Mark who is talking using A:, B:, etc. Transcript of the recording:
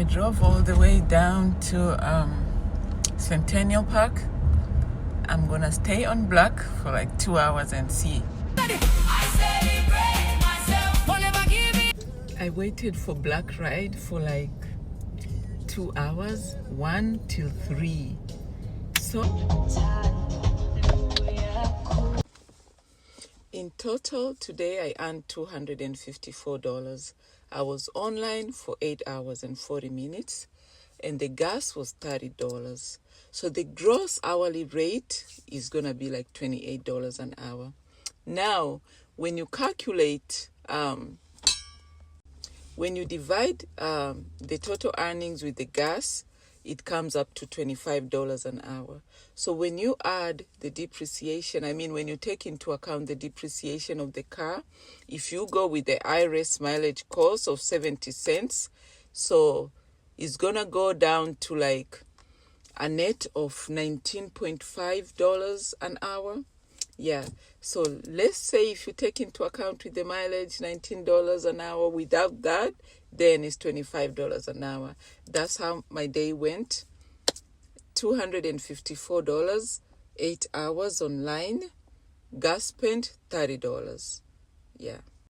A: I drove all the way down to Centennial Park. I'm gonna stay on Black for like 2 hours and see. I waited for Black ride for like 2 hours, 1 till 3. So in total today I earned $254. I was online for 8 hours and 40 minutes and the gas was $30. So the gross hourly rate is gonna be like $28 an hour. Now when you calculate when you divide the total earnings with the gas, it comes up to $25 an hour. So when you add the depreciation, when you take into account the depreciation of the car, if you go with the IRS mileage cost of 70 cents, so it's gonna go down to like a net of $19.5 an hour. Yeah, so let's say if you take into account with the mileage $19 an hour, without that, then it's $25 an hour. That's how my day went. $254, 8 hours online, gas spent $30. Yeah.